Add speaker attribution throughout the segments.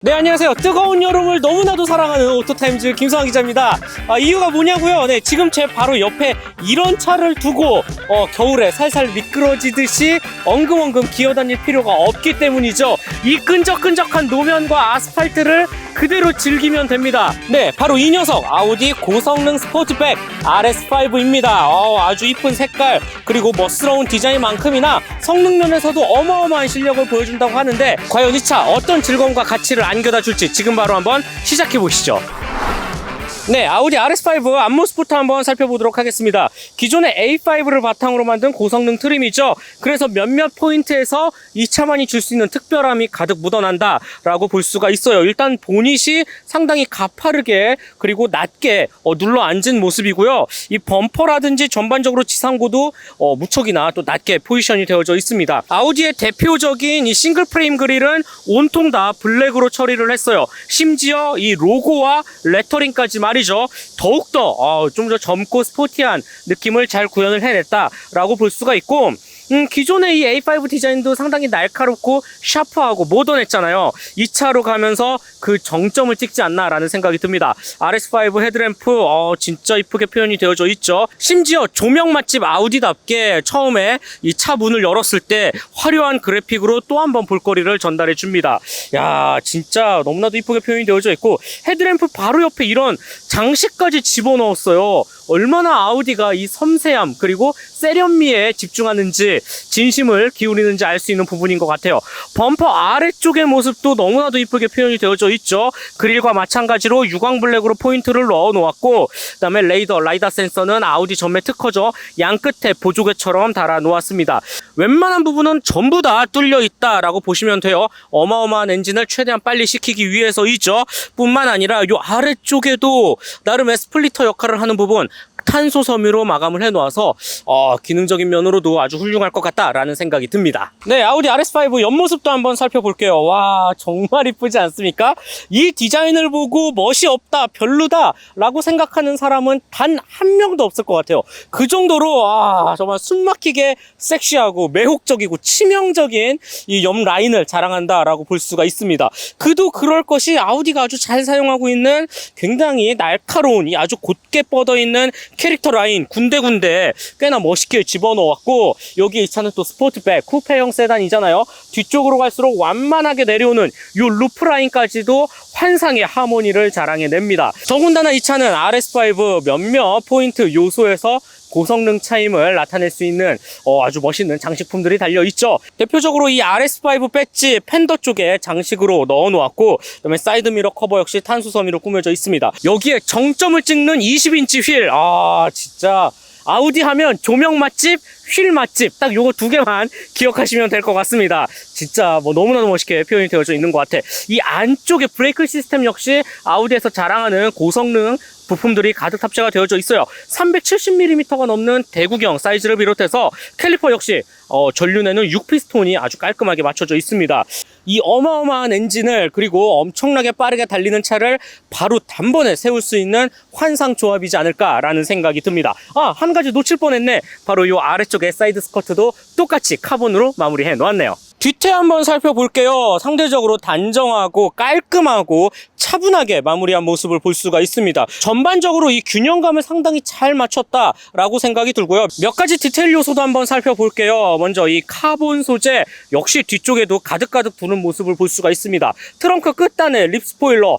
Speaker 1: 네, 안녕하세요. 뜨거운 여름을 너무나도 사랑하는 오토타임즈 김성환 기자입니다. 이유가 뭐냐고요? 네, 지금 제 바로 옆에 이런 차를 두고 겨울에 살살 미끄러지듯이 엉금엉금 기어다닐 필요가 없기 때문이죠. 이 끈적끈적한 노면과 아스팔트를 그대로 즐기면 됩니다. 네, 바로 이 녀석 아우디 고성능 스포츠백 RS5입니다. 아주 이쁜 색깔 그리고 멋스러운 디자인만큼이나 성능면에서도 어마어마한 실력을 보여준다고 하는데 과연 이 차 어떤 즐거움과 가치를 안겨다 줄지 지금 바로 한번 시작해 보시죠. 네, 아우디 RS5 앞모습부터 한번 살펴보도록 하겠습니다. 기존의 A5를 바탕으로 만든 고성능 트림이죠. 그래서 몇몇 포인트에서 이 차만이 줄 수 있는 특별함이 가득 묻어난다 라고 볼 수가 있어요. 일단 보닛이 상당히 가파르게 그리고 낮게 눌러 앉은 모습이고요. 이 범퍼라든지 전반적으로 지상고도 무척이나 또 낮게 포지션이 되어져 있습니다. 아우디의 대표적인 이 싱글 프레임 그릴은 온통 다 블랙으로 처리를 했어요. 심지어 이 로고와 레터링까지 말이죠. 더욱더 좀 더 젊고 스포티한 느낌을 잘 구현을 해냈다라고 볼 수가 있고 기존의 이 A5 디자인도 상당히 날카롭고 샤프하고 모던했잖아요. 이 차로 가면서 그 정점을 찍지 않나라는 생각이 듭니다. RS5 헤드램프 진짜 이쁘게 표현이 되어져 있죠. 심지어 조명 맛집 아우디답게 처음에 이 차 문을 열었을 때 화려한 그래픽으로 또 한 번 볼거리를 전달해 줍니다. 야, 진짜 너무나도 이쁘게 표현이 되어져 있고 헤드램프 바로 옆에 이런 장식까지 집어넣었어요. 얼마나 아우디가 이 섬세함 그리고 세련미에 집중하는지 진심을 기울이는지 알 수 있는 부분인 것 같아요. 범퍼 아래쪽의 모습도 너무나도 이쁘게 표현이 되어져 있죠. 그릴과 마찬가지로 유광 블랙으로 포인트를 넣어 놓았고 그 다음에 라이다 센서는 아우디 전매 특허죠. 양끝에 보조개처럼 달아 놓았습니다. 웬만한 부분은 전부 다 뚫려 있다라고 보시면 돼요. 어마어마한 엔진을 최대한 빨리 식히기 위해서이죠. 뿐만 아니라 이 아래쪽에도 나름의 스플리터 역할을 하는 부분 탄소 섬유로 마감을 해놓아서 기능적인 면으로도 아주 훌륭할 것 같다라는 생각이 듭니다. 네, 아우디 RS5 옆모습도 한번 살펴볼게요. 와, 정말 이쁘지 않습니까? 이 디자인을 보고 멋이 없다, 별로다 라고 생각하는 사람은 단 한 명도 없을 것 같아요. 그 정도로 정말 숨막히게 섹시하고 매혹적이고 치명적인 이 옆 라인을 자랑한다라고 볼 수가 있습니다. 그도 그럴 것이 아우디가 아주 잘 사용하고 있는 굉장히 날카로운 이 아주 곧게 뻗어있는 캐릭터 라인 군데군데 꽤나 멋있게 집어넣었고 여기 이 차는 또 스포츠백 쿠페형 세단이잖아요. 뒤쪽으로 갈수록 완만하게 내려오는 이 루프 라인까지도 환상의 하모니를 자랑해냅니다. 더군다나 이 차는 RS5 몇몇 포인트 요소에서 고성능 차임을 나타낼 수 있는 아주 멋있는 장식품들이 달려있죠. 대표적으로 이 RS5 배지 팬더 쪽에 장식으로 넣어놓았고 그 다음에 사이드미러 커버 역시 탄소 섬유로 꾸며져 있습니다. 여기에 정점을 찍는 20인치 휠 진짜 아우디 하면 조명 맛집, 휠 맛집 딱 요거 두 개만 기억하시면 될 것 같습니다. 진짜 너무나도 멋있게 표현이 되어져 있는 것 같아. 이 안쪽에 브레이크 시스템 역시 아우디에서 자랑하는 고성능 부품들이 가득 탑재가 되어져 있어요. 370mm가 넘는 대구경 사이즈를 비롯해서 캘리퍼 역시 전륜에는 6피스톤이 아주 깔끔하게 맞춰져 있습니다. 이 어마어마한 엔진을 그리고 엄청나게 빠르게 달리는 차를 바로 단번에 세울 수 있는 환상 조합이지 않을까라는 생각이 듭니다. 한 가지 놓칠 뻔했네. 바로 이 아래쪽에 사이드 스커트도 똑같이 카본으로 마무리해 놓았네요. 뒤태 한번 살펴볼게요. 상대적으로 단정하고 깔끔하고 차분하게 마무리한 모습을 볼 수가 있습니다. 전반적으로 이 균형감을 상당히 잘 맞췄다라고 생각이 들고요. 몇 가지 디테일 요소도 한번 살펴볼게요. 먼저 이 카본 소재 역시 뒤쪽에도 가득가득 두는 모습을 볼 수가 있습니다. 트렁크 끝단에 립 스포일러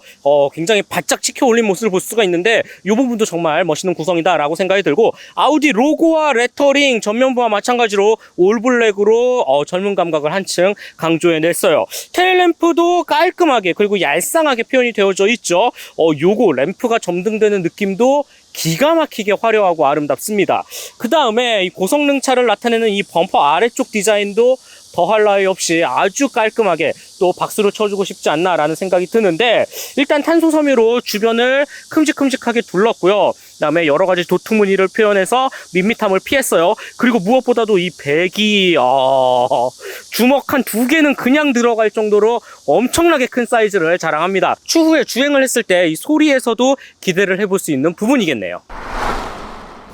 Speaker 1: 굉장히 바짝 치켜 올린 모습을 볼 수가 있는데 이 부분도 정말 멋있는 구성이다라고 생각이 들고 아우디 로고와 레터링 전면부와 마찬가지로 올블랙으로 젊은 감각을 한층 강조해냈어요. 테일램프도 깔끔하게 그리고 얄쌍하게 표현이 되어져 있죠. 요거 램프가 점등되는 느낌도 기가 막히게 화려하고 아름답습니다. 그 다음에 이 고성능 차를 나타내는 이 범퍼 아래쪽 디자인도 더할 나위 없이 아주 깔끔하게 또 박수를 쳐주고 싶지 않나 라는 생각이 드는데 일단 탄소 섬유로 주변을 큼직큼직하게 둘렀고요. 그 다음에 여러가지 도트무늬를 표현해서 밋밋함을 피했어요. 그리고 무엇보다도 이 배기 주먹 한 두 개는 그냥 들어갈 정도로 엄청나게 큰 사이즈를 자랑합니다. 추후에 주행을 했을 때 이 소리에서도 기대를 해볼 수 있는 부분이겠네요.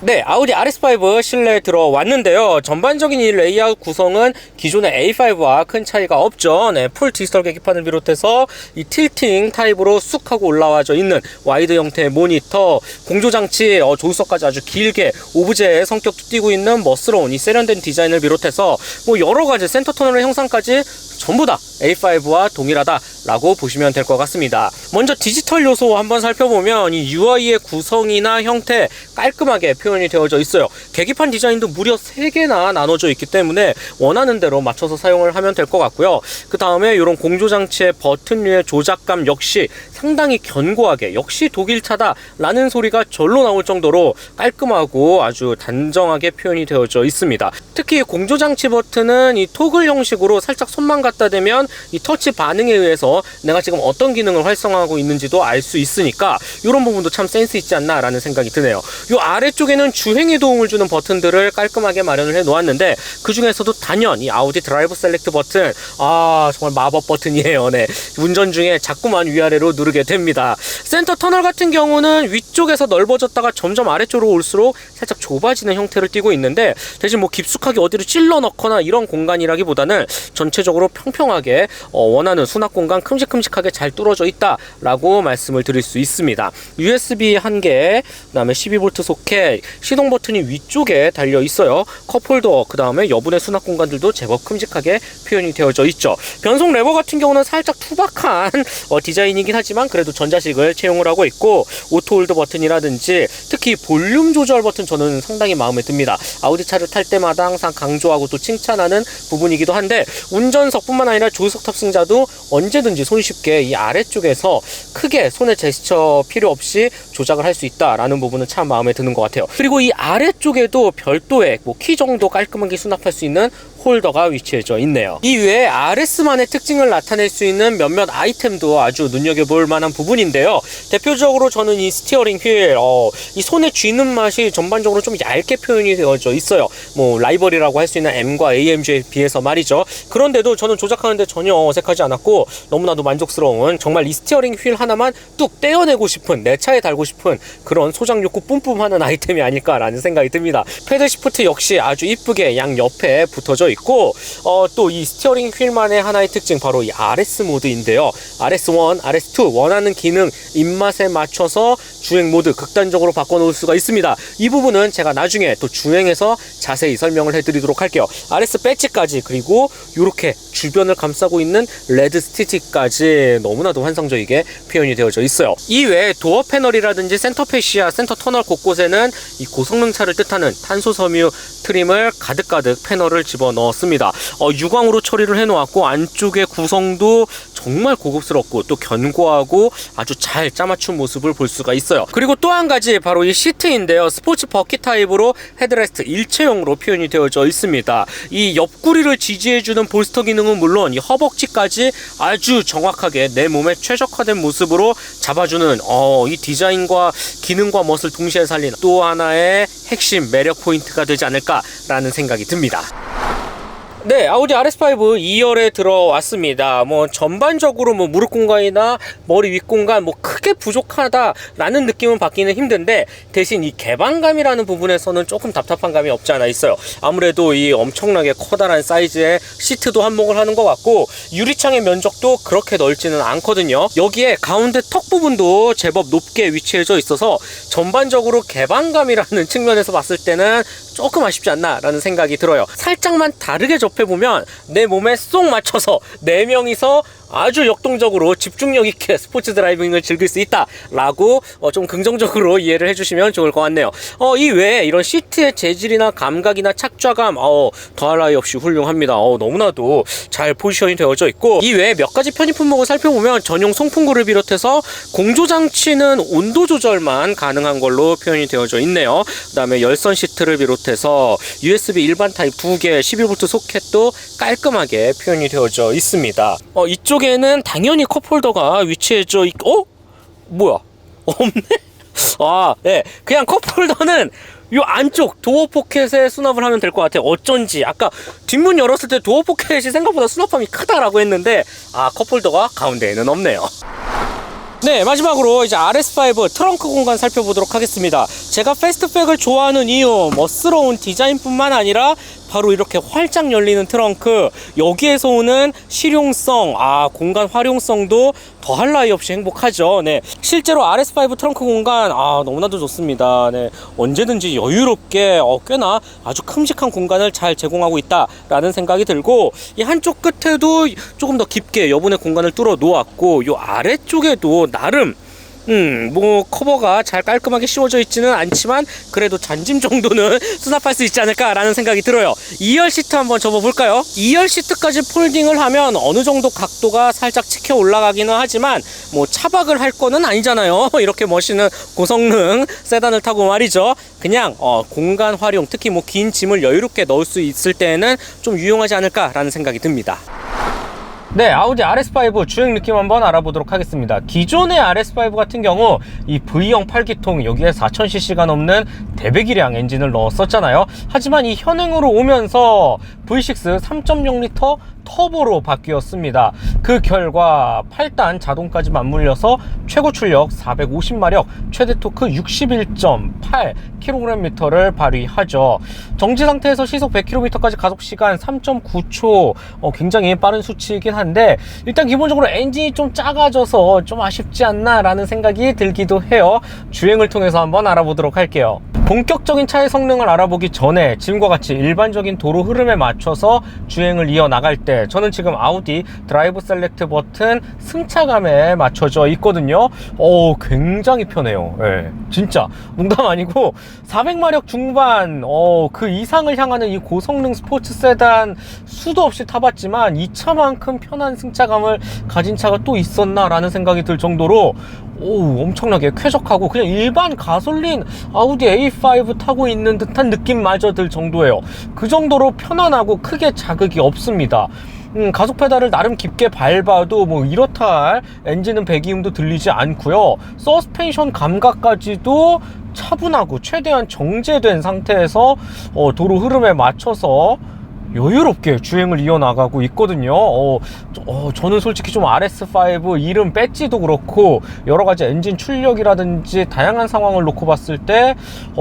Speaker 1: 네, 아우디 RS5 실내에 들어왔는데요. 전반적인 이 레이아웃 구성은 기존의 A5와 큰 차이가 없죠. 네, 풀 디지털 계기판을 비롯해서 이 틸팅 타입으로 쑥 하고 올라와져 있는 와이드 형태의 모니터, 공조장치, 조수석까지 아주 길게 오브제의 성격도 띠고 있는 멋스러운 이 세련된 디자인을 비롯해서 뭐 여러 가지 센터 터널의 형상까지 전부 다 A5와 동일하다라고 보시면 될 것 같습니다. 먼저 디지털 요소 한번 살펴보면 이 UI의 구성이나 형태 깔끔하게 표현이 되어져 있어요. 계기판 디자인도 무려 3개나 나눠져 있기 때문에 원하는 대로 맞춰서 사용을 하면 될 것 같고요. 그 다음에 이런 공조장치의 버튼류의 조작감 역시 상당히 견고하게, 역시 독일차다 라는 소리가 절로 나올 정도로 깔끔하고 아주 단정하게 표현이 되어져 있습니다. 특히 공조장치 버튼은 이 토글 형식으로 살짝 손만 갖다 대면 이 터치 반응에 의해서 내가 지금 어떤 기능을 활성화하고 있는지도 알 수 있으니까 이런 부분도 참 센스 있지 않나 라는 생각이 드네요. 이 아래쪽에는 주행에 도움을 주는 버튼들을 깔끔하게 마련을 해 놓았는데, 그 중에서도 단연 이 아우디 드라이브 셀렉트 버튼, 정말 마법 버튼이에요. 네, 운전 중에 자꾸만 위아래로 누르게 됩니다. 센터 터널 같은 경우는 위쪽에서 넓어졌다가 점점 아래쪽으로 올수록 살짝 좁아지는 형태를 띠고 있는데, 대신 뭐 깊숙하게 어디를 찔러 넣거나 이런 공간이라기보다는 전체적으로 평평하게 원하는 수납 공간 큼직큼직하게 잘 뚫어져 있다라고 말씀을 드릴 수 있습니다. USB 1개, 그 다음에 12V 소켓, 시동 버튼이 위쪽에 달려 있어요. 컵홀더, 그 다음에 여분의 수납 공간들도 제법 큼직하게 표현이 되어져 있죠. 변속 레버 같은 경우는 살짝 투박한 디자인이긴 하지만 그래도 전자식을 채용을 하고 있고, 오토홀드 버튼이라든지 특히 볼륨 조절 버튼 저는 상당히 마음에 듭니다. 아우디 차를 탈 때마다 항상 강조하고 또 칭찬하는 부분이기도 한데, 운전석뿐만 아니라 조수석 탑승자도 언제든지 손쉽게 이 아래쪽에서 크게 손의 제스처 필요 없이 조작을 할 수 있다라는 부분은 참 마음에 드는 것 같아요. 그리고 이 아래쪽에도 별도의 키 정도 깔끔하게 수납할 수 있는 홀더가 위치해져 있네요. 이 외에 RS만의 특징을 나타낼 수 있는 몇몇 아이템도 아주 눈여겨볼 만한 부분인데요. 대표적으로 저는 이 스티어링 휠, 이 손에 쥐는 맛이 전반적으로 좀 얇게 표현이 되어져 있어요. 뭐 라이벌이라고 할 수 있는 M과 AMG에 비해서 말이죠. 그런데도 저는 조작하는데 전혀 어색하지 않았고 너무나도 만족스러운, 정말 이 스티어링 휠 하나만 뚝 떼어내고 싶은, 내 차에 달고 싶은 그런 소장 욕구 뿜뿜하는 아이템이 아닐까라는 생각이 듭니다. 패드 시프트 역시 아주 이쁘게 양 옆에 붙어져 있고, 또 이 스티어링 휠만의 하나의 특징, 바로 이 RS 모드인데요. RS1, RS2 원하는 기능 입맛에 맞춰서 주행 모드 극단적으로 바꿔놓을 수가 있습니다. 이 부분은 제가 나중에 또 주행해서 자세히 설명을 해드리도록 할게요. RS 배지까지, 그리고 이렇게 주변을 감싸고 있는 레드 스티치까지 너무나도 환상적이게 표현이 되어져 있어요. 이외에 도어 패널이라든지 센터 패시아, 센터 터널 곳곳에는 이 고성능차를 뜻하는 탄소 섬유 트림을 가득가득 패널을 집어넣었습니다. 유광으로 처리를 해놓았고, 안쪽의 구성도 정말 고급스럽고 또 견고하고 아주 잘 짜맞춘 모습을 볼 수가 있어요. 그리고 또 한 가지, 바로 이 시트인데요. 스포츠 버킷 타입으로 헤드레스트 일체형으로 표현이 되어져 있습니다. 이 옆구리를 지지해주는 볼스터 기능은 물론 이 허벅지까지 아주 정확하게 내 몸에 최적화된 모습으로 잡아주는 이 디자인과 기능과 멋을 동시에 살린 또 하나의 핵심 매력 포인트가 되지 않을까라는 생각이 듭니다. 네, 아우디 RS5 2열에 들어왔습니다. 뭐 전반적으로 뭐 무릎 공간이나 머리 윗 공간 뭐 크게 부족하다라는 느낌은 받기는 힘든데, 대신 이 개방감이라는 부분에서는 조금 답답한 감이 없지 않아 있어요. 아무래도 이 엄청나게 커다란 사이즈의 시트도 한몫을 하는 것 같고, 유리창의 면적도 그렇게 넓지는 않거든요. 여기에 가운데 턱 부분도 제법 높게 위치해져 있어서 전반적으로 개방감이라는 측면에서 봤을 때는 조금 아쉽지 않나 라는 생각이 들어요. 살짝만 다르게 접해보면 내 몸에 쏙 맞춰서 4명이서 아주 역동적으로 집중력 있게 스포츠 드라이빙을 즐길 수 있다 라고 좀 긍정적으로 이해를 해주시면 좋을 것 같네요. 이 외에 이런 시트의 재질이나 감각이나 착좌감 더할 나위 없이 훌륭합니다. 너무나도 잘 포지션이 되어져 있고, 이 외에 몇 가지 편의 품목을 살펴보면 전용 송풍구를 비롯해서 공조장치는 온도 조절만 가능한 걸로 표현이 되어져 있네요. 그 다음에 열선 시트를 비롯해서 USB 일반 타입 2개, 12V 소켓도 깔끔하게 표현이 되어져 있습니다. 이쪽에는 당연히 컵홀더가 위치해져 있고, 뭐야? 없네? 네. 그냥 컵홀더는 이 안쪽 도어 포켓에 수납을 하면 될 것 같아요. 어쩐지 아까 뒷문 열었을 때 도어 포켓이 생각보다 수납함이 크다라고 했는데, 컵홀더가 가운데에는 없네요. 네, 마지막으로 이제 RS5 트렁크 공간 살펴보도록 하겠습니다. 제가 패스트백을 좋아하는 이유, 멋스러운 디자인뿐만 아니라 바로 이렇게 활짝 열리는 트렁크, 여기에서 오는 실용성, 공간 활용성도 더할 나위 없이 행복하죠. 네, 실제로 RS5 트렁크 공간 너무나도 좋습니다. 네, 언제든지 여유롭게 꽤나 아주 큼직한 공간을 잘 제공하고 있다라는 생각이 들고, 이 한쪽 끝에도 조금 더 깊게 여분의 공간을 뚫어 놓았고, 요 아래쪽에도 나름 뭐 커버가 잘 깔끔하게 씌워져 있지는 않지만 그래도 잔짐 정도는 수납할 수 있지 않을까라는 생각이 들어요. 2열 시트 한번 접어볼까요? 2열 시트까지 폴딩을 하면 어느 정도 각도가 살짝 치켜 올라가기는 하지만 뭐 차박을 할 거는 아니잖아요. 이렇게 멋있는 고성능 세단을 타고 말이죠. 그냥 공간 활용, 특히 뭐 긴 짐을 여유롭게 넣을 수 있을 때에는 좀 유용하지 않을까라는 생각이 듭니다. 네, 아우디 RS5 주행 느낌 한번 알아보도록 하겠습니다. 기존의 RS5 같은 경우 이 V형 8기통, 여기에 4000cc가 넘는 대배기량 엔진을 넣었었잖아요. 하지만 이 현행으로 오면서 V6 3.0L 터보로 바뀌었습니다. 그 결과 8단 자동까지 맞물려서 최고 출력 450마력, 최대 토크 61.8kgm를 발휘하죠. 정지 상태에서 시속 100km까지 가속 시간 3.9초, 굉장히 빠른 수치이긴 한데, 일단 기본적으로 엔진이 좀 작아져서 좀 아쉽지 않나 라는 생각이 들기도 해요. 주행을 통해서 한번 알아보도록 할게요. 본격적인 차의 성능을 알아보기 전에 지금과 같이 일반적인 도로 흐름에 맞춰서 주행을 이어나갈 때, 저는 지금 아우디 드라이브 셀렉트 버튼 승차감에 맞춰져 있거든요. 굉장히 편해요. 네, 진짜 농담 아니고 400마력 중반 그 이상을 향하는 이 고성능 스포츠 세단 수도 없이 타봤지만 이 차만큼 편한 승차감을 가진 차가 또 있었나 라는 생각이 들 정도로 엄청나게 쾌적하고, 그냥 일반 가솔린 아우디 A5 타고 있는 듯한 느낌마저 들 정도예요. 그 정도로 편안하고 크게 자극이 없습니다. 가속 페달을 나름 깊게 밟아도 뭐 이렇다 할 엔진은 배기음도 들리지 않고요. 서스펜션 감각까지도 차분하고 최대한 정제된 상태에서 도로 흐름에 맞춰서 여유롭게 주행을 이어나가고 있거든요. 저는 솔직히 좀 RS5 이름 배지도 그렇고 여러가지 엔진 출력이라든지 다양한 상황을 놓고 봤을 때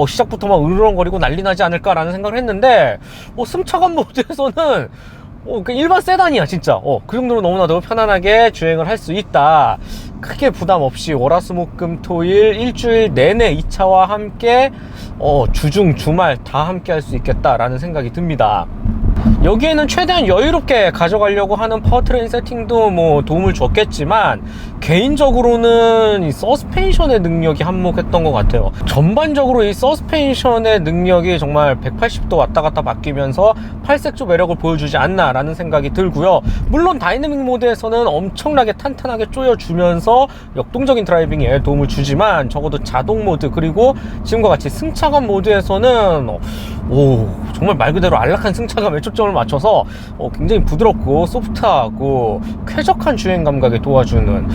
Speaker 1: 시작부터 막 으르렁거리고 난리 나지 않을까라는 생각을 했는데, 승차감 모드에서는 일반 세단이야 진짜. 그 정도로 너무나도 편안하게 주행을 할 수 있다. 크게 부담 없이 월화수목금토일 일주일 내내 이 차와 함께 주중 주말 다 함께 할 수 있겠다라는 생각이 듭니다. 여기에는 최대한 여유롭게 가져가려고 하는 파워트레인 세팅도 뭐 도움을 줬겠지만, 개인적으로는 이 서스펜션의 능력이 한몫했던 것 같아요. 전반적으로 이 서스펜션의 능력이 정말 180도 왔다 갔다 바뀌면서 팔색조 매력을 보여주지 않나 라는 생각이 들고요. 물론 다이내믹 모드에서는 엄청나게 탄탄하게 조여주면서 역동적인 드라이빙에 도움을 주지만, 적어도 자동 모드 그리고 지금과 같이 승차감 모드에서는 정말 말 그대로 안락한 승차감에 초점을 맞춰서 굉장히 부드럽고 소프트하고 쾌적한 주행 감각에 도와주는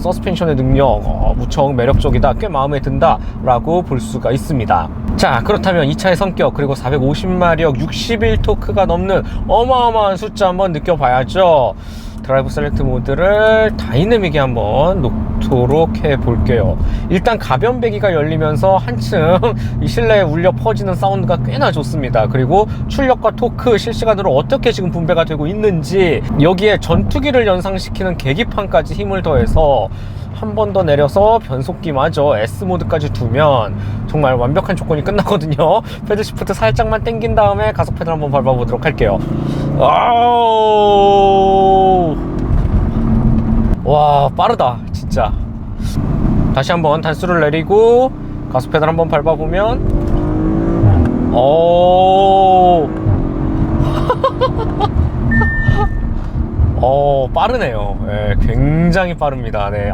Speaker 1: 서스펜션의 능력 무척 매력적이다, 꽤 마음에 든다 라고 볼 수가 있습니다. 자, 그렇다면 이 차의 성격, 그리고 450마력 61토크가 넘는 어마어마한 숫자 한번 느껴봐야죠. 드라이브 셀렉트 모드를 다이내믹에 한번 놓도록 해볼게요. 일단 가변 배기가 열리면서 한층 이 실내에 울려 퍼지는 사운드가 꽤나 좋습니다. 그리고 출력과 토크 실시간으로 어떻게 지금 분배가 되고 있는지, 여기에 전투기를 연상시키는 계기판까지 힘을 더해서 한 번 더 내려서 변속기마저 S모드까지 두면 정말 완벽한 조건이 끝나거든요. 패드 시프트 살짝만 당긴 다음에 가속 페달 한번 밟아보도록 할게요. 와, 빠르다 진짜. 다시 한번 단수를 내리고 가속 페달 한번 밟아보면 빠르네요. 네, 굉장히 빠릅니다. 네,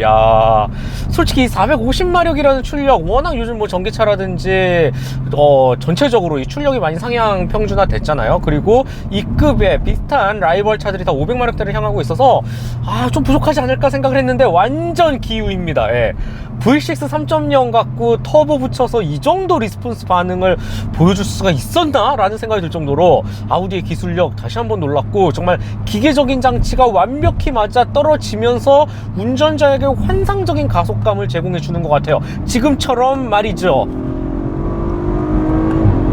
Speaker 1: 야, 솔직히 450마력이라는 출력, 워낙 요즘 뭐 전기차라든지 전체적으로 이 출력이 많이 상향 평준화 됐잖아요. 그리고 이 급에 비슷한 라이벌 차들이 다 500마력대를 향하고 있어서 좀 부족하지 않을까 생각을 했는데 완전 기우입니다. 예. V6 3.0 갖고 터보 붙여서 이 정도 리스폰스 반응을 보여줄 수가 있었나? 라는 생각이 들 정도로 아우디의 기술력 다시 한번 놀랐고, 정말 기계적인 장치가 완벽히 맞아 떨어지면서 운전자에게 환상적인 가속감을 제공해 주는 것 같아요. 지금처럼 말이죠.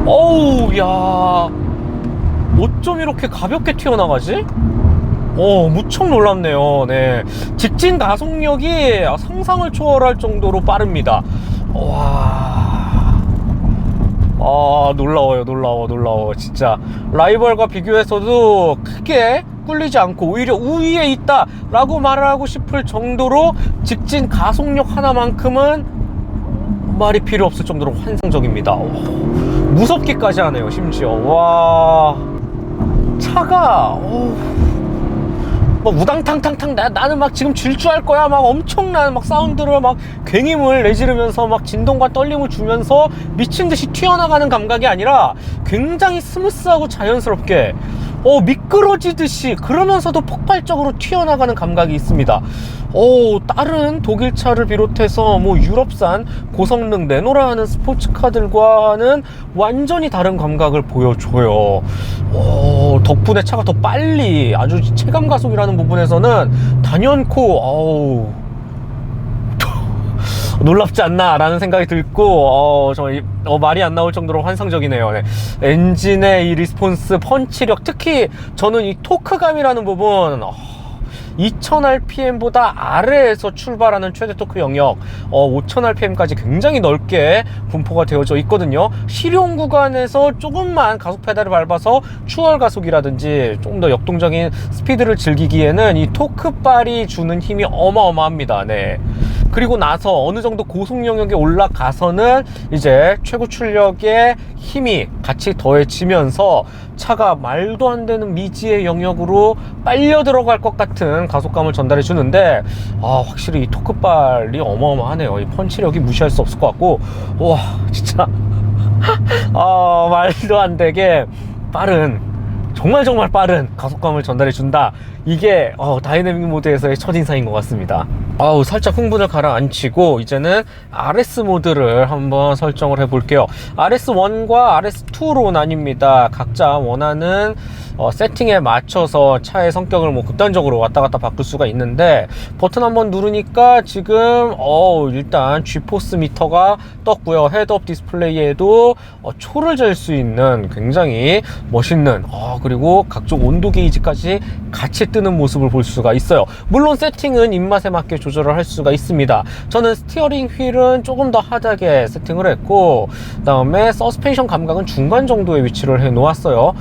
Speaker 1: 어우, 야, 어쩜 이렇게 가볍게 튀어나가지? 무척 놀랍네요. 네. 직진 가속력이 상상을 초월할 정도로 빠릅니다. 와. 놀라워. 진짜. 라이벌과 비교해서도 크게 꿀리지 않고 오히려 우위에 있다 라고 말을 하고 싶을 정도로 직진 가속력 하나만큼은 말이 필요 없을 정도로 환상적입니다. 무섭기까지 하네요, 심지어. 와. 차가, 막 우당탕탕탕 나는 막 지금 질주할 거야 막 엄청난 막 사운드를 막 굉음을 내지르면서 막 진동과 떨림을 주면서 미친듯이 튀어나가는 감각이 아니라 굉장히 스무스하고 자연스럽게 미끄러지듯이 그러면서도 폭발적으로 튀어나가는 감각이 있습니다. 다른 독일차를 비롯해서 뭐 유럽산 고성능 레노라 하는 스포츠카들과는 완전히 다른 감각을 보여줘요. 덕분에 차가 더 빨리 아주 체감 가속이라는 부분에서는 단연코 놀랍지 않나 라는 생각이 들고 정말 말이 안 나올 정도로 환상적이네요. 네. 엔진의 이 리스폰스 펀치력, 특히 저는 이 토크감이라는 부분 2000rpm보다 아래에서 출발하는 최대 토크 영역 5000rpm까지 굉장히 넓게 분포가 되어져 있거든요. 실용 구간에서 조금만 가속 페달을 밟아서 추월 가속이라든지 조금 더 역동적인 스피드를 즐기기에는 이 토크발이 주는 힘이 어마어마합니다. 네. 그리고 나서 어느 정도 고속 영역에 올라가서는 이제 최고 출력의 힘이 같이 더해지면서 차가 말도 안 되는 미지의 영역으로 빨려 들어갈 것 같은 가속감을 전달해 주는데 확실히 이 토크발이 어마어마하네요. 이 펀치력이 무시할 수 없을 것 같고, 와 진짜 말도 안 되게 빠른, 정말 빠른 가속감을 전달해 준다. 이게 다이내믹 모드에서의 첫인상인 것 같습니다. 살짝 흥분을 가라앉히고 이제는 RS 모드를 한번 설정을 해 볼게요. RS1과 RS2로 나뉩니다. 각자 원하는 세팅에 맞춰서 차의 성격을 뭐 극단적으로 왔다 갔다 바꿀 수가 있는데, 버튼 한번 누르니까 지금 일단 G포스 미터가 떴고요. 헤드업 디스플레이에도 초를 잴 수 있는 굉장히 멋있는 그리고 각종 온도 게이지까지 같이 뜨는 모습을 볼 수가 있어요. 물론 세팅은 입맛에 맞게 조절을 할 수가 있습니다. 저는 스티어링 휠은 조금 더 하드하게 세팅을 했고, 그 다음에 서스펜션 감각은 중간 정도에 위치를 해 놓았어요.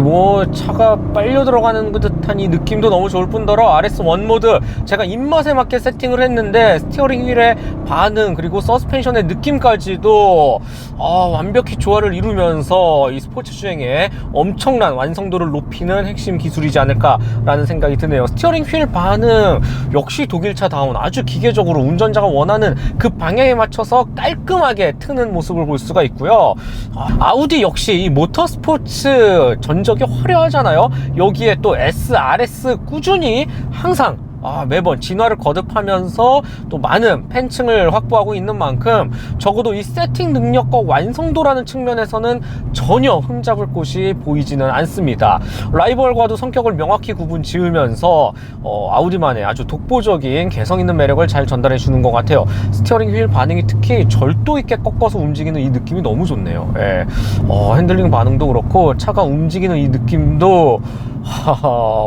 Speaker 1: 뭐 차가 빨려 들어가는 듯한 이 느낌도 너무 좋을 뿐더러 RS1 모드 제가 입맛에 맞게 세팅을 했는데 스티어링 휠의 반응 그리고 서스펜션의 느낌까지도 완벽히 조화를 이루면서 이 스포츠 주행에 엄청난 완성도를 높이는 핵심 기술이지 않을까라는 생각이 드네요. 스티어링 휠 반응 역시 독일차다운 아주 기계적으로 운전자가 원하는 그 방향에 맞춰서 깔끔하게 트는 모습을 볼 수가 있고요. 아우디 역시 이 모터스포츠 전적이 화려하잖아요. 여기에 또 SRS 꾸준히 항상 매번 진화를 거듭하면서 또 많은 팬층을 확보하고 있는 만큼 적어도 이 세팅 능력과 완성도라는 측면에서는 전혀 흠잡을 곳이 보이지는 않습니다. 라이벌과도 성격을 명확히 구분 지으면서 아우디만의 아주 독보적인 개성 있는 매력을 잘 전달해 주는 것 같아요. 스티어링 휠 반응이 특히 절도 있게 꺾어서 움직이는 이 느낌이 너무 좋네요. 예. 핸들링 반응도 그렇고 차가 움직이는 이 느낌도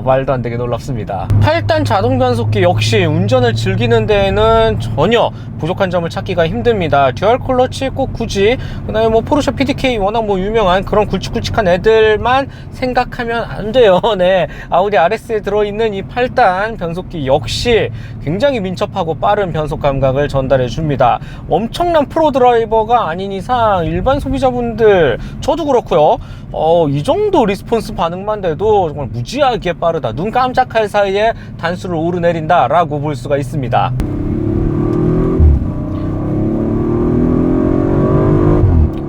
Speaker 1: 말도 안 되게 놀랍습니다. 8단 자동 변속기 역시 운전을 즐기는 데에는 전혀 부족한 점을 찾기가 힘듭니다. 듀얼 클러치 꼭 굳이 그다음에 뭐 포르쉐 PDK 워낙 뭐 유명한 그런 굵직굵직한 애들만 생각하면 안 돼요. 네, 아우디 RS에 들어있는 이 8단 변속기 역시 굉장히 민첩하고 빠른 변속 감각을 전달해 줍니다. 엄청난 프로 드라이버가 아닌 이상 일반 소비자분들, 저도 그렇고요, 이 정도 리스폰스 반응만 돼도 정말 무지하게 빠르다, 눈 깜짝할 사이에 단수를 오르내린다 라고 볼 수가 있습니다.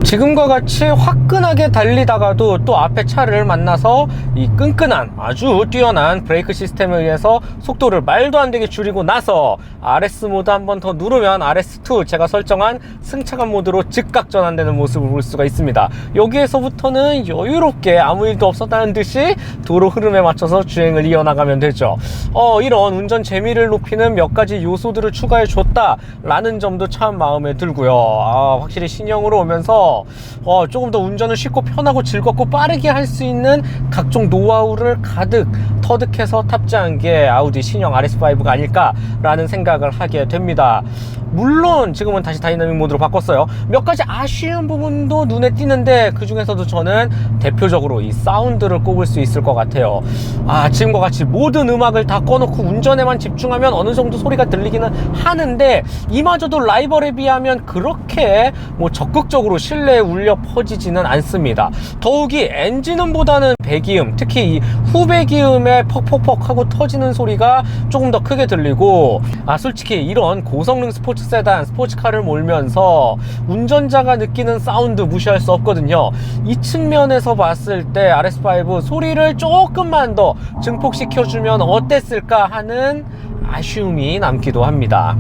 Speaker 1: 지금과 같이 화끈하게 달리다가도 또 앞에 차를 만나서 이 끈끈한 아주 뛰어난 브레이크 시스템에 의해서 속도를 말도 안 되게 줄이고 나서 RS 모드 한 번 더 누르면 RS2 제가 설정한 승차감 모드로 즉각 전환되는 모습을 볼 수가 있습니다. 여기에서부터는 여유롭게 아무 일도 없었다는 듯이 도로 흐름에 맞춰서 주행을 이어나가면 되죠. 이런 운전 재미를 높이는 몇 가지 요소들을 추가해 줬다 라는 점도 참 마음에 들고요. 확실히 신형으로 오면서 통해서 조금 더 운전을 쉽고 편하고 즐겁고 빠르게 할 수 있는 각종 노하우를 가득 터득해서 탑재한 게 아우디 신형 RS5가 아닐까라는 생각을 하게 됩니다. 물론 지금은 다시 다이나믹 모드로 바꿨어요. 몇 가지 아쉬운 부분도 눈에 띄는데 그 중에서도 저는 대표적으로 이 사운드를 꼽을 수 있을 것 같아요. 지금과 같이 모든 음악을 다 꺼놓고 운전에만 집중하면 어느 정도 소리가 들리기는 하는데 이마저도 라이벌에 비하면 그렇게 뭐 적극적으로 실내에 울려 퍼지지는 않습니다. 더욱이 엔진음보다는 배기음, 특히 이 후배기음에 퍽퍽퍽 하고 터지는 소리가 조금 더 크게 들리고, 솔직히 이런 고성능 스포츠 세단, 스포츠카를 몰면서 운전자가 느끼는 사운드 무시할 수 없거든요. 이 측면에서 봤을 때 RS5 소리를 조금만 더 증폭시켜주면 어땠을까 하는 아쉬움이 남기도 합니다.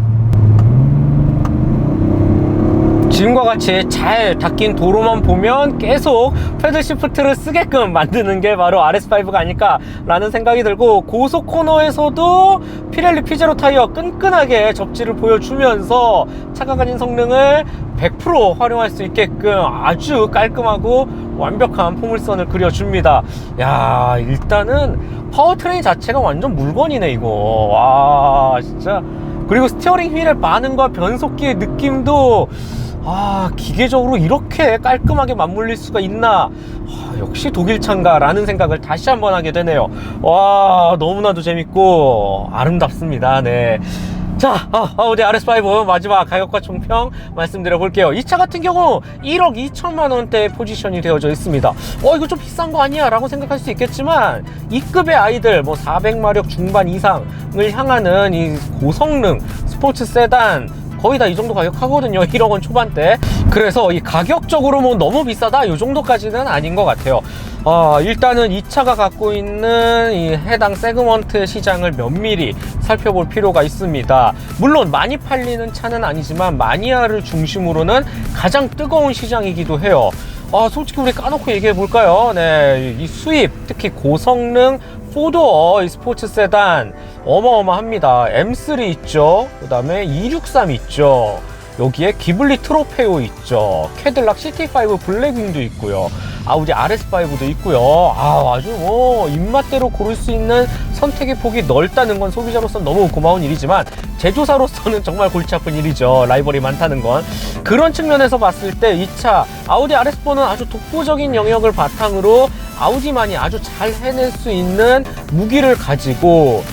Speaker 1: 지금과 같이 잘 닦인 도로만 보면 계속 패들 시프트를 쓰게끔 만드는 게 바로 RS5가 아닐까라는 생각이 들고, 고속 코너에서도 피렐리 피제로 타이어 끈끈하게 접지를 보여주면서 차가 가진 성능을 100% 활용할 수 있게끔 아주 깔끔하고 완벽한 포물선을 그려줍니다. 야, 일단은 파워트레인 자체가 완전 물건이네 이거. 와, 진짜. 그리고 스티어링 휠의 반응과 변속기의 느낌도 기계적으로 이렇게 깔끔하게 맞물릴 수가 있나. 역시 독일차인가 라는 생각을 다시 한번 하게 되네요. 와, 너무나도 재밌고 아름답습니다. 네. 자, 아우디 RS5 마지막 가격과 총평 말씀드려 볼게요. 이 차 같은 경우 1억 2천만 원대에 포지션이 되어져 있습니다. 이거 좀 비싼 거 아니야? 라고 생각할 수 있겠지만, 이 급의 아이들, 뭐 400마력 중반 이상을 향하는 이 고성능 스포츠 세단, 거의 다 이 정도 가격 하거든요. 1억 원 초반대. 그래서 이 가격적으로 뭐 너무 비싸다 이 정도까지는 아닌 것 같아요. 일단은 이 차가 갖고 있는 이 해당 세그먼트 시장을 면밀히 살펴볼 필요가 있습니다. 물론 많이 팔리는 차는 아니지만 마니아를 중심으로는 가장 뜨거운 시장이기도 해요. 솔직히 우리 까놓고 얘기해 볼까요? 네, 이 수입, 특히 고성능 4도어 이 스포츠 세단 어마어마합니다. M3 있죠. 그 다음에 263 있죠. 여기에 기블리 트로페오 있죠. 캐딜락 CT5 블랙윙도 있고요. 아우디 RS5도 있고요. 아주 뭐 입맛대로 고를 수 있는 선택의 폭이 넓다는 건 소비자로서는 너무 고마운 일이지만, 제조사로서는 정말 골치 아픈 일이죠. 라이벌이 많다는 건. 그런 측면에서 봤을 때 이 차 아우디 RS4는 아주 독보적인 영역을 바탕으로 아우디만이 아주 잘 해낼 수 있는 무기를 가지고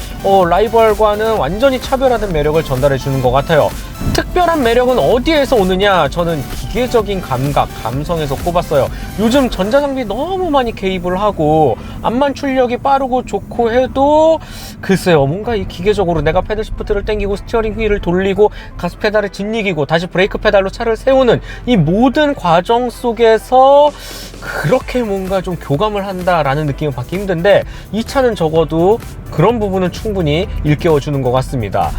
Speaker 1: 라이벌과는 완전히 차별화된 매력을 전달해 주는 것 같아요. 특별한 매력은 어디에서 오느냐? 저는 기계적인 감각, 감성에서 꼽았어요. 요즘 전자장비 너무 많이 개입을 하고 암만 출력이 빠르고 좋고 해도 글쎄요, 뭔가 이 기계적으로 내가 패들 시프트를 당기고 스티어링 휠을 돌리고 가스 페달을 짓이기고 다시 브레이크 페달로 차를 세우는 이 모든 과정 속에서 그렇게 뭔가 좀 교감을 한다라는 느낌을 받기 힘든데, 이 차는 적어도 그런 부분을 충분히 일깨워주는 것 같습니다.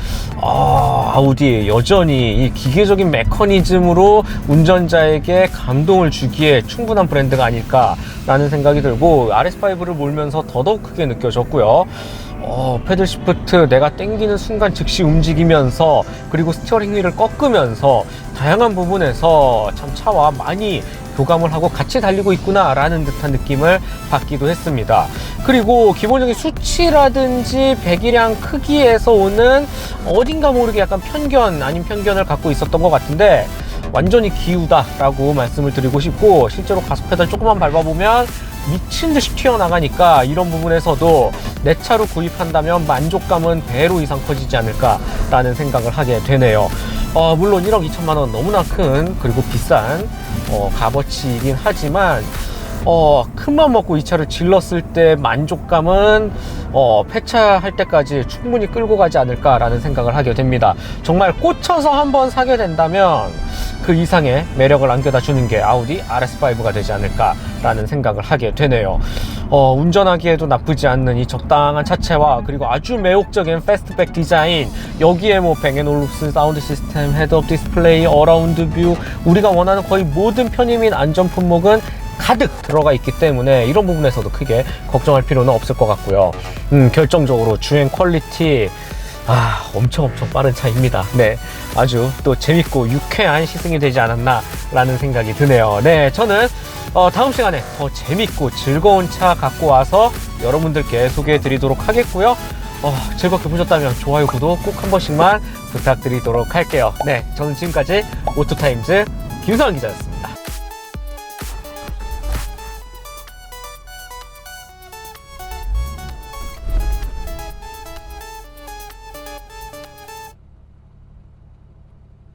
Speaker 1: 아우디 여전히 이 기계적인 메커니즘으로 운전자에게 감동을 주기에 충분한 브랜드가 아닐까라는 생각이 들고, RS5를 몰면서 더더욱 크게 느껴졌고요. 패들 시프트 내가 당기는 순간 즉시 움직이면서, 그리고 스티어링 휠을 꺾으면서 다양한 부분에서 참 차와 많이 교감을 하고 같이 달리고 있구나 라는 듯한 느낌을 받기도 했습니다. 그리고 기본적인 수치라든지 배기량 크기에서 오는 어딘가 모르게 약간 편견 아닌 편견을 갖고 있었던 것 같은데, 완전히 기우다 라고 말씀을 드리고 싶고, 실제로 가속 페달 조금만 밟아보면 미친듯이 튀어나가니까 이런 부분에서도 내 차로 구입한다면 만족감은 배로 이상 커지지 않을까 라는 생각을 하게 되네요. 물론 1억 2천만 원 너무나 큰, 그리고 비싼 값어치이긴 하지만 큰맘 먹고 이 차를 질렀을 때 만족감은 폐차할 때까지 충분히 끌고 가지 않을까라는 생각을 하게 됩니다. 정말 꽂혀서 한번 사게 된다면 그 이상의 매력을 안겨다 주는 게 아우디 RS5가 되지 않을까라는 생각을 하게 되네요. 운전하기에도 나쁘지 않는 이 적당한 차체와, 그리고 아주 매혹적인 패스트백 디자인, 여기에 뭐 뱅앤올룹슨 사운드 시스템, 헤드업 디스플레이, 어라운드 뷰, 우리가 원하는 거의 모든 편의 및 안전 품목은 가득 들어가 있기 때문에 이런 부분에서도 크게 걱정할 필요는 없을 것 같고요. 결정적으로 주행 퀄리티, 엄청 빠른 차입니다. 네, 아주 또 재밌고 유쾌한 시승이 되지 않았나라는 생각이 드네요. 네, 저는 다음 시간에 더 재밌고 즐거운 차 갖고 와서 여러분들께 소개해 드리도록 하겠고요. 즐겁게 보셨다면 좋아요, 구독 꼭 한 번씩만 부탁드리도록 할게요. 네, 저는 지금까지 오토타임즈 김성환 기자였습니다.